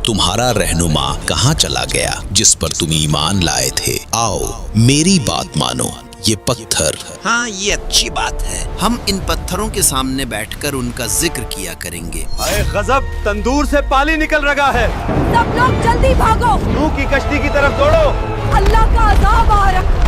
तुम्हारा रहनुमा कहाँ चला गया जिस पर तुम ईमान लाए थे? आओ मेरी बात मानो, ये पत्थर। हाँ, ये अच्छी बात है। हम इन पत्थरों के सामने बैठकर उनका जिक्र किया करेंगे। अरे गजब, तंदूर से पानी निकल रहा है। सब लोग जल्दी भागो, नूह की कश्ती की तरफ दौड़ो। अल्लाह का अज़ाब आ रहा।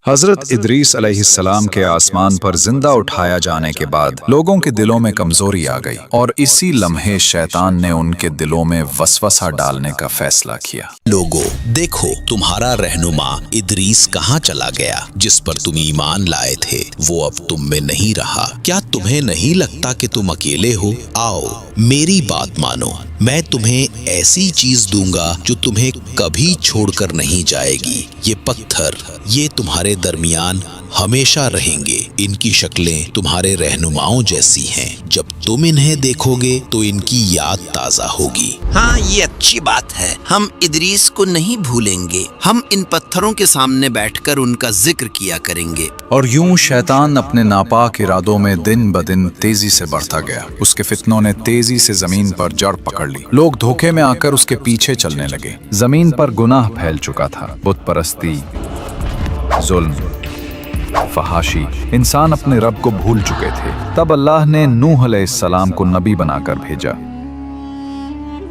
हजरत इदरीस अलैहिस्सलाम के आसमान पर जिंदा उठाया जाने के बाद लोगों के दिलों में कमजोरी आ गई और इसी लम्हे शैतान ने उनके दिलों में वसवसा डालने का फैसला किया। लोगों, देखो तुम्हारा रहनुमा इदरीस कहाँ चला गया जिस पर तुम ईमान लाए थे, वो अब तुम में नहीं रहा। क्या तुम्हें नहीं लगता कि तुम अकेले हो? आओ मेरी बात मानो, मैं तुम्हें ऐसी चीज दूंगा जो तुम्हें कभी छोड़कर नहीं जाएगी। ये पत्थर, ये तुम्हारे दरमियान हमेशा रहेंगे। इनकी शक्लें तुम्हारे रहनुमाओं जैसी हैं। जब तुम इन्हें देखोगे तो इनकी याद ताजा होगी। हाँ, ये अच्छी बात है। हम इदरीस को नहीं भूलेंगे। हम इन पत्थरों के सामने बैठकर उनका जिक्र किया करेंगे। और यूं शैतान अपने नापाक इरादों में दिन ब दिन तेजी से बढ़ता गया। उसके फितनों ने तेजी से जमीन पर जड़ पकड़ ली। लोग धोखे में आकर उसके पीछे चलने लगे। जमीन पर गुनाह फैल चुका था। बुत परस्ती, जुल्म, फहाशी, इंसान अपने रब को भूल चुके थे। तब अल्लाह ने नूह अलैहिस्सलाम को नबी बनाकर भेजा।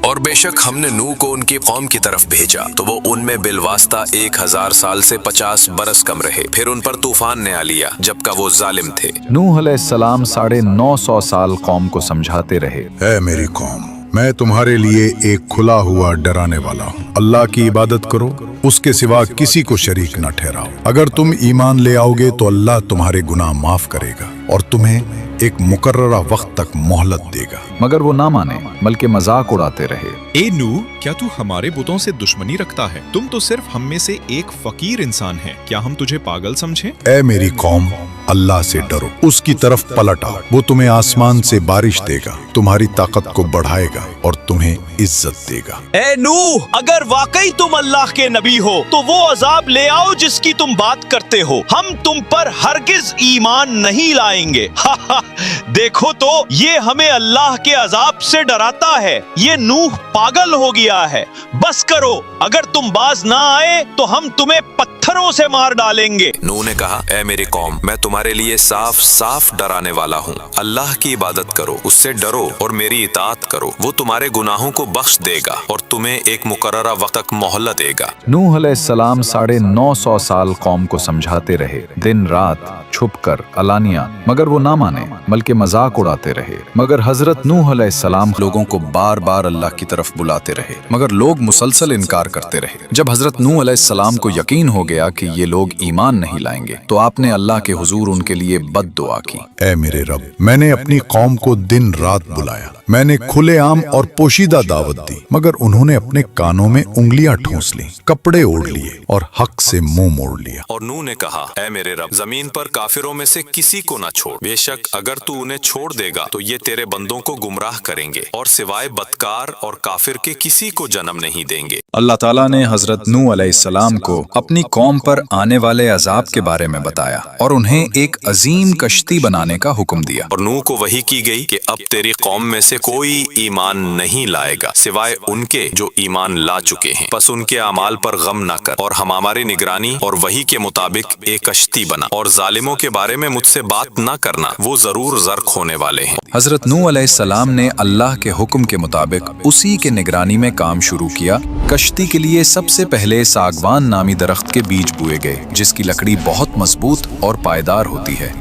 और बेशक हमने नूह को उनकी कौम की तरफ भेजा तो वो उनमें बिलवास्ता 1000 साल से 50 बरस कम रहे। फिर उन पर तूफान ने आ लिया जबकि वो जालिम थे। नूह अलैहिस्सलाम 950 साल कौम को समझाते रहे, ऐ मेरी कौम, मैं तुम्हारे लिए एक खुला हुआ डराने वाला हूँ। अल्लाह की इबादत करो, उसके सिवा किसी को शरीक न ठहराओ। अगर तुम ईमान ले आओगे तो अल्लाह तुम्हारे गुनाह माफ करेगा और तुम्हें एक मुकर्ररा वक्त तक मोहलत देगा। मगर वो ना माने, बल्कि मजाक उड़ाते रहे। ए नूह, क्या तू हमारे बुतों से दुश्मनी रखता है? तुम तो सिर्फ हम में से एक फकीर इंसान है। क्या हम तुझे पागल समझें? ऐ मेरी कौम, अल्लाह से डरो, उसकी तरफ पलट आओ। वो तुम्हें आसमान से बारिश देगा, तुम्हारी ताकत को बढ़ाएगा और तुम्हें इज्जत देगा। ए नूह, अगर वाकई तुम अल्लाह के नबी हो तो वो अजाब ले आओ जिसकी तुम बात करते हो। हम तुम पर हरगिज ईमान नहीं लाएंगे। देखो तो ये हमें अल्लाह के अजाब से डराता है। ये नूह पागल हो गया है। बस करो, अगर तुम बाज ना आए तो हम तुम्हें पत्थरों से मार डालेंगे। नूह ने कहा, ऐ मेरी कौम, मैं तुम्हारे लिए साफ साफ डराने वाला हूँ। अल्लाह की इबादत करो, उससे डरो और मेरी इताअत करो। वो तुम्हारे गुनाहों को बख्श देगा और तुम्हें एक मुकर्ररा वक्त तक मोहलत देगा। नूह अलैहिस्सलाम 950 साल कौम को समझाते रहे, दिन रात, छुपकर, अलानिया, मगर वो ना माने, बल्कि मजाक उड़ाते रहे। मगर हजरत नूह अलैहिस्सलाम लोगों को बार बार अल्लाह की तरफ बुलाते रहे, मगर लोग मुसलसल इनकार करते रहे। जब हजरत नूह अलैहिस्सलाम को यकीन हो गया कि ये लोग ईमान नहीं लाएंगे तो आपने अल्लाह के हुजूर उनके लिए बद दुआ की। ऐ मेरे रब, मैंने अपनी कौम को दिन रात बुलाया, मैंने खुलेआम और पोशीदा दावत दी, मगर उन्होंने अपने कानों में उंगलियां ठूंस ली, कपड़े ओढ़ लिए और हक से मुंह मोड़ लिया। और नूह ने कहा, ऐ मेरे रब, जमीन पर काफिरों में से किसी को न छोड़। बेशक अगर तू उन्हें छोड़ देगा तो ये तेरे बंदों को गुमराह करेंगे और सिवाय बदकार और काफिर के किसी को जन्म नहीं देंगे। अल्लाह ताला ने हजरत नूह अलैहिस्सलाम को अपनी कौम पर आने वाले अजाब के बारे में बताया और उन्हें एक अजीम कश्ती बनाने का हुक्म दिया। और नूह को वही की गई कि अब तेरी कौम में से कोई ईमान नहीं लाएगा सिवाय उनके जो ईमान ला चुके हैं। बस उनके अमाल पर गम न कर और हम हमारी निगरानी और वही के मुताबिक एक कश्ती बना। और जालिमों के बारे में मुझसे बात न करना, वो जरूर ज़र्क होने वाले हैं। हजरत नूह अलैहिस्सलाम ने अल्लाह के हुक्म के मुताबिक उसी के निगरानी में काम शुरू किया। कश्ती के लिए सबसे पहले सागवान नामी दरख्त के बीज बोए गए, जिसकी लकड़ी बहुत मजबूत और पायदार होती है।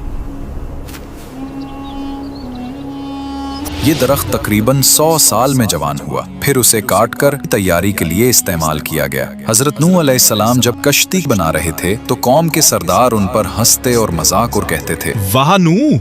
ये दरख्त तकरीबन 100 साल में जवान हुआ, फिर उसे काटकर तैयारी के लिए इस्तेमाल किया गया। हजरत नूह अलैहिस्सलाम जब कश्ती बना रहे थे तो कौम के सरदार उन पर हंसते और मजाक और कहते थे, वाह नूह,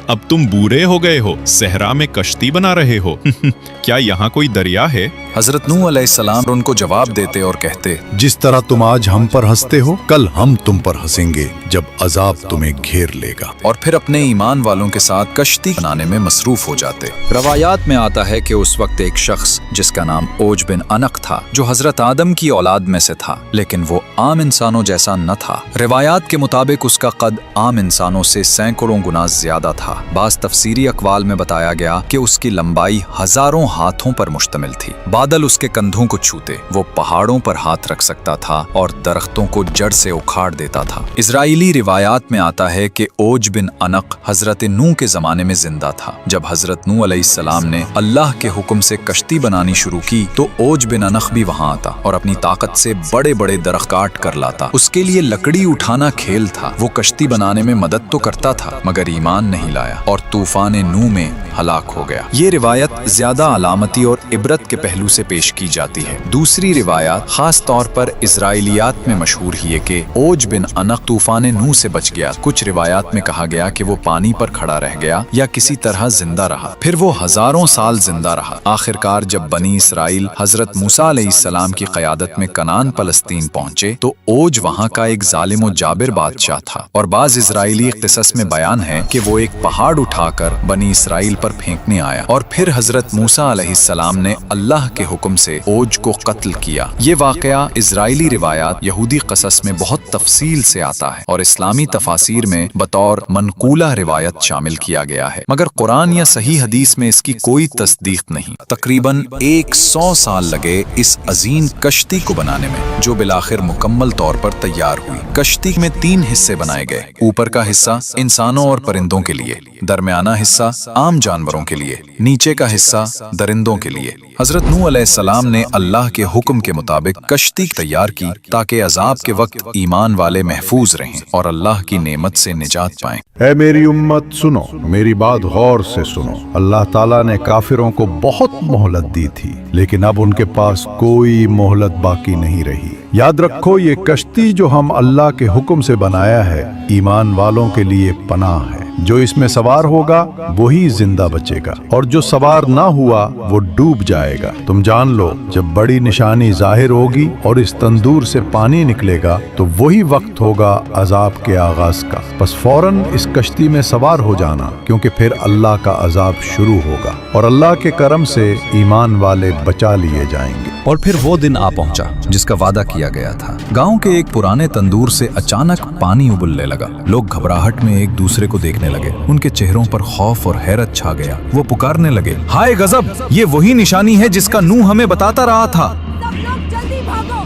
अब तुम बूढ़े हो गए हो, सहरा में कश्ती बना रहे हो। क्या यहाँ कोई दरिया है? हजरत नूह अलैहिस्सलाम उनको जवाब देते और कहते, जिस तरह तुम आज हम पर हंसते हो, कल हम तुम पर हंसेंगे जब अजाब तुम्हें घेर लेगा। और फिर अपने ईमान वालों के साथ कश्ती बनाने में मसरूफ मसरूफ हो जाते। रवायात में आता है कि उस वक्त एक शख्स जिसका नाम ओज बिन अनक था, जो हजरत आदम की औलाद में से था, लेकिन वो आम इंसानों जैसा न था। रिवायात के मुताबिक उसका कद आम इंसानों से सैकड़ों गुना ज्यादा था। बाज़ तफसीरी अक़वाल में बताया गया कि उसकी लंबाई हजारों हाथों पर मुश्तमिल थी। बादल उसके कंधों को छूते, वो पहाड़ों पर हाथ रख सकता था और दरख्तों को जड़ से उखाड़ देता था। इजराइली रिवायात में आता है कि ओज बिन अनक हजरत नूह के जमाने में जिंदा था। जब हजरत नूह अलैहिस्सलाम ने अल्लाह के हुक्म से कश्ती बनानी शुरू की तो ओज बिन अनक भी वहां आता और अपनी ताकत से बड़े बड़े दरख्त काट कर लाता। उसके लिए लकड़ी उठाना खेल था। वो कश्ती बनाने में मदद तो करता था मगर ईमान नहीं लाया और तूफान नूह में हलाक हो गया। ये रिवायत ज्यादा अलामती और इबरत के पहलू से पेश की जाती है। दूसरी रिवायत खास तौर पर इजराइलियात में मशहूर है कि ओज बिन अनक तूफान नूह से बच गया। कुछ रिवायात में कहा गया कि वो पानी पर खड़ा रह गया या किसी तरह जिंदा रहा। फिर वो हजारों साल जिंदा रहा। आखिरकार जब बनी इसराइल हजरत मूसा अलैहिस्सलाम की क़यादत में कनान फलस्तीन पहुंचे तो ओज वहां का एक जालिम और जाबिर बादशाह था। और बाज़ इजराइली क़िसस में बयान है कि वो एक पहाड़ उठाकर बनी इसराइल पर फेंकने आया और फिर हजरत मूसा अलैहिस्सलाम ने अल्लाह के हुक्म से ओज को कत्ल किया। ये वाकया इजराइली रिवायात यहूदी क़सस में बहुत तफसील से आता है और इस्लामी तफासिर में बतौर मनकूला रिवायत शामिल किया गया है, मगर कुरान या सही हदीस में इसकी कोई तस्दीक नहीं। तकरीबन 100 साल लगे इस अजीम कश्ती को बनाने में, जो बिलाखिर मुकम्मल तौर पर तैयार हुई। कश्ती में 3 हिस्से बनाए गए। ऊपर का हिस्सा इंसानों और परिंदों के लिए, दरमियाना हिस्सा आम जानवरों के लिए, नीचे का हिस्सा दरिंदों के लिए। हजरत नूह अलैहिस्सलाम ने अल्लाह के हुक्म के मुताबिक कश्ती तैयार की ताकि अजाब के वक्त ईमान वाले महफूज रहें और अल्लाह की नेमत से निजात पाएं। ऐ मेरी उम्मत सुनो, मेरी बात गौर से सुनो। अल्लाह ताला ने काफिरों को बहुत मोहलत दी थी, लेकिन अब उनके पास कोई मोहलत बाकी नहीं रही। याद रखो, ये कश्ती जो हम अल्लाह के हुक्म से बनाया है, ईमान वालों के लिए पनाह है। जो इसमें सवार होगा वही जिंदा बचेगा और जो सवार ना हुआ वो डूब जाएगा। तुम जान लो, जब बड़ी निशानी जाहिर होगी और इस तंदूर से पानी निकलेगा तो वही वक्त होगा अजाब के आगाज का। बस फौरन इस कश्ती में सवार हो जाना, क्योंकि फिर अल्लाह का अजाब शुरू होगा और अल्लाह के करम से ईमान वाले बचा लिए जाएंगे। और फिर वो दिन आ पहुंचा जिसका वादा किया गया था। गांव के एक पुराने तंदूर से अचानक पानी उबलने लगा। लोग घबराहट में एक दूसरे को देखने लगे। उनके चेहरों पर खौफ और हैरत छा गया। वो पुकारने लगे, हाय गजब, ये वही निशानी है जिसका नूह हमें बताता रहा था। सब लोग जल्दी भागो।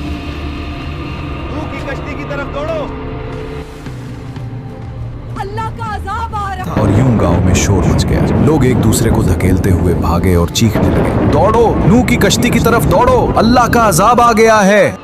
नूह की कश्ती की तरफ दौड़ो। अल्लाह का अजाब आ रहा। और यूं गांव में शोर मच गया। लोग एक दूसरे को धकेलते हुए भागे और चीखने लगे, दौड़ो, नूह की कश्ती की तरफ दौड़ो, अल्लाह का अजाब आ गया है।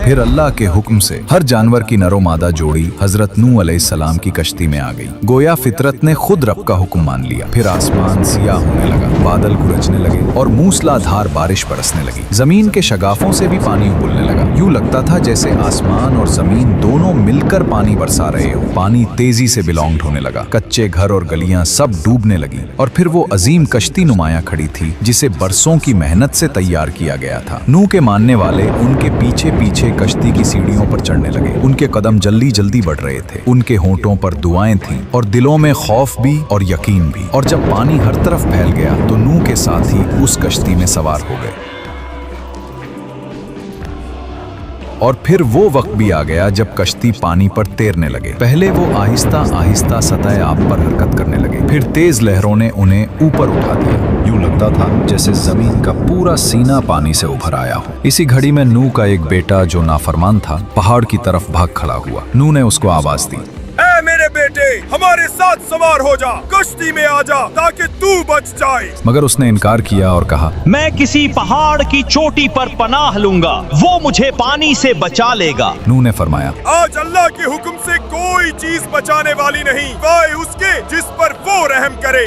फिर अल्लाह के हुक्म से हर जानवर की नरो मादा जोड़ी हजरत नूह अलैहिस्सलाम की कश्ती में आ गई। गोया फितरत ने खुद रब का हुक्म मान लिया। फिर आसमान सियाह होने लगा, बादल गरजने लगे और मूसलाधार बारिश बरसने लगी। जमीन के शगाफों से भी पानी उबलने लगा। यूं लगता था जैसे आसमान और जमीन दोनों मिलकर पानी बरसा रहे हो। पानी तेजी से बिलोंग होने लगा। कच्चे घर और गलियां सब डूबने लगी। और फिर वो अजीम कश्ती नुमाया खड़ी थी जिसे बरसों की मेहनत से तैयार किया गया था। नूह के मानने वाले उनके पीछे पीछे कश्ती की सीढ़ियों पर चढ़ने लगे। उनके कदम जल्दी जल्दी बढ़ रहे थे। उनके होंठों पर दुआएं थीं और दिलों में खौफ भी और यकीन भी। और जब पानी हर तरफ फैल गया तो नूह के साथ ही उस कश्ती में सवार हो गए। और फिर वो वक्त भी आ गया जब कश्ती पानी पर तैरने लगे। पहले वो आहिस्ता आहिस्ता सतह आब पर हरकत करने लगे। फिर तेज लहरों ने उन्हें ऊपर उठा दिया। यूं लगता था जैसे जमीन का पूरा सीना पानी से उभर आया हो। इसी घड़ी में नूह का एक बेटा जो नाफरमान था पहाड़ की तरफ भाग खड़ा हुआ। नूह ने उसको आवाज दी, ऐ मेरे बेटे, हमारे साथ सवार हो जा, कश्ती में आ जा ताकि तू बच जाए। मगर उसने इनकार किया और कहा, मैं किसी पहाड़ की चोटी पर पनाह लूंगा, वो मुझे पानी से बचा लेगा। नूह ने फरमाया, आज अल्लाह के हुक्म से कोई चीज बचाने वाली नहीं, वाए उसके जिस पर वो रहम करे।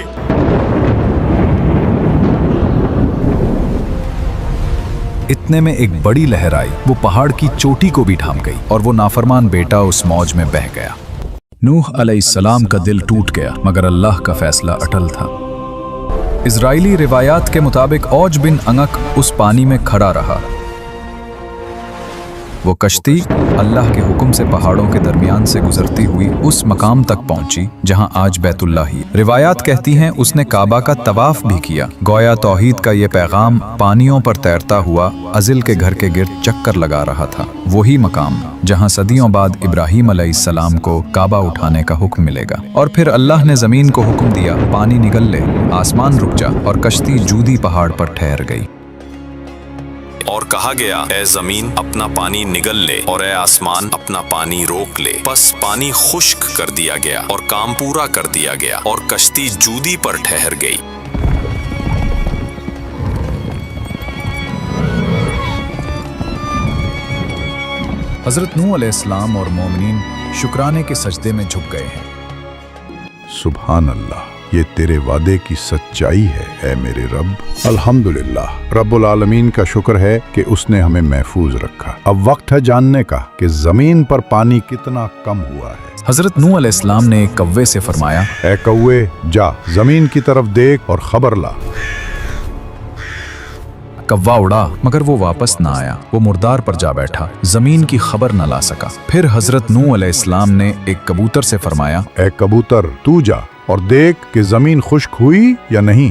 इतने में एक बड़ी लहर आई। वो पहाड़ की चोटी को भी ढांप गई और वो नाफरमान बेटा उस मौज में बह गया। नूह अलैहिस्सलाम का दिल टूट गया, मगर अल्लाह का फैसला अटल था। इजराइली रिवायात के मुताबिक औज बिन अनक उस पानी में खड़ा रहा। वो कश्ती अल्लाह के हुक्म से पहाड़ों के दरमियान से गुजरती हुई उस मकाम तक पहुंची जहां आज बैतुल्लाह ही। रिवायात कहती हैं उसने काबा का तवाफ भी किया। गोया तौहीद का ये पैगाम पानियों पर तैरता हुआ अजिल के घर के गिर्द चक्कर लगा रहा था। वही मकाम जहां सदियों बाद इब्राहीम अलैहिस्सलाम को काबा उठाने का हुक्म मिलेगा। और फिर अल्लाह ने जमीन को हुक्म दिया, पानी निगल ले, आसमान रुक जा, और कश्ती जूदी पहाड़ पर ठहर गई। और कहा गया, ए जमीन अपना पानी निगल ले और ए आसमान अपना पानी रोक ले। बस पानी खुश्क कर दिया गया और काम पूरा कर दिया गया और कश्ती जूदी पर ठहर गई। हजरत नूह अलैहिस्सलाम और मोमिनीन शुक्राने के सजदे में झुक गए हैं। सुभान अल्लाह, ये तेरे वादे की सच्चाई है ए मेरे रब। अल्हम्दुलिल्लाह, रब्बुल आलमीन का शुक्र है कि उसने हमें महफूज रखा। अब वक्त है जानने का कि जमीन पर पानी कितना कम हुआ है। हजरत नूह अलैहिस्सलाम ने एक कव्वे से फरमाया, ए कौवे, जा जमीन की तरफ देख और खबर ला। कव्वा उड़ा मगर वो वापस ना आया। वो मुर्दार पर जा बैठा, जमीन की खबर न ला सका। फिर हजरत नूह अलैहिस्सलाम ने एक कबूतर से फरमाया, ए कबूतर, तू जा और देख कि जमीन खुश्क हुई या नहीं।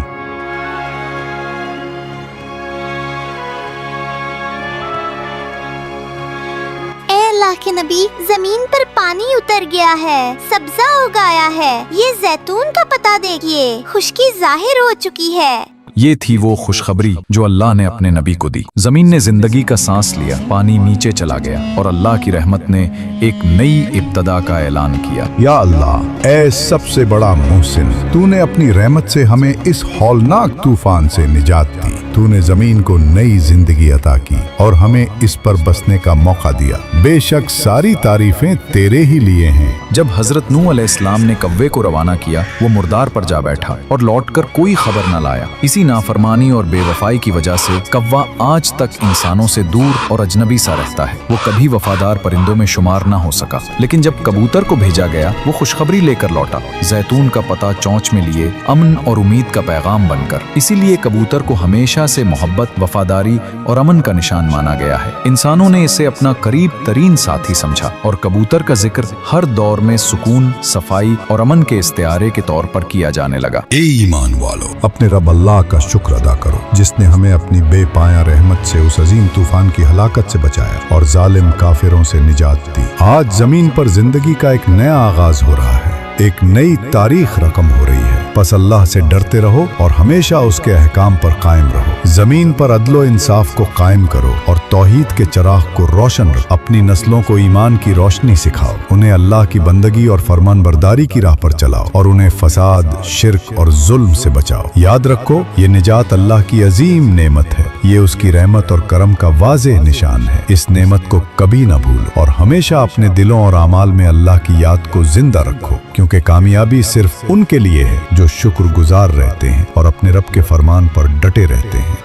ए अल्लाह के नबी, जमीन पर पानी उतर गया है, सब्जा उगाया है। ये जैतून का पता देखिए, खुश्की जाहिर हो चुकी है। ये थी वो खुशखबरी जो अल्लाह ने अपने नबी को दी। जमीन ने जिंदगी का सांस लिया, पानी नीचे चला गया और अल्लाह की रहमत ने एक नई इब्तदा का ऐलान किया। या अल्लाह, ऐ सबसे बड़ा मुहसिन, तूने अपनी रहमत से हमें इस हौलनाक तूफान से निजात दी। तूने जमीन को नई जिंदगी अता की और हमें इस पर बसने का मौका दिया। बेशक सारी तारीफें तेरे ही लिए हैं। जब हजरत नूह अलैहिस्सलाम ने कव्वे को रवाना किया, वो मुर्दार पर जा बैठा और लौटकर कोई खबर न लाया। इसी नाफरमानी और बेवफाई की वजह से कव्वा आज तक इंसानों से दूर और अजनबी सा रहता है। वो कभी वफादार परिंदों में शुमार ना हो सका। लेकिन जब कबूतर को भेजा गया, वो खुशखबरी लेकर लौटा, जैतून का पता चौंच में लिए, अमन और उम्मीद का पैगाम बनकर। इसीलिए कबूतर को हमेशा से मोहब्बत, वफादारी और अमन का निशान माना गया है। इंसानों ने इसे अपना करीब तरीन साथी समझा और कबूतर का जिक्र हर दौर में सुकून, सफाई और अमन के इस्तिआरे के तौर पर किया जाने लगा। ए ईमान वालों, अपने रब अल्लाह का शुक्र अदा करो जिसने हमें अपनी बेपाया रहमत से उस अजीम तूफान की हलाकत से बचाया और जालिम काफिरों से निजात दी। आज जमीन पर जिंदगी का एक नया आगाज हो रहा है, एक नई तारीख रकम हो रही है। बस अल्लाह से डरते रहो और हमेशा उसके अहकाम पर कायम रहो। जमीन पर अदलो इंसाफ को कायम करो और तौहीद के चिराग को रोशन रखो। अपनी नस्लों को ईमान की रोशनी सिखाओ, उन्हें अल्लाह की बंदगी और फरमान बरदारी की राह पर चलाओ और उन्हें फसाद, शिर्क और जुल्म से बचाओ। याद रखो, ये निजात अल्लाह की अजीम नेमत है। ये उसकी रहमत और करम का वाज़ेह निशान है। इस नेमत को कभी न भूलो और हमेशा अपने दिलों और आमाल में अल्लाह की याद को जिंदा रखो, क्योंकि कामयाबी सिर्फ उनके लिए है जो शुक्रगुजार रहते हैं और अपने रब के फरमान पर डटे रहते हैं।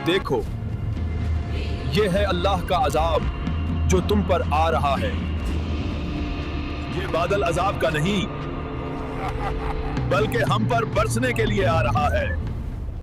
देखो, ये है अल्लाह का अजाब जो तुम पर आ रहा है। ये बादल अजाब का नहीं, बल्कि हम पर बरसने के लिए आ रहा है।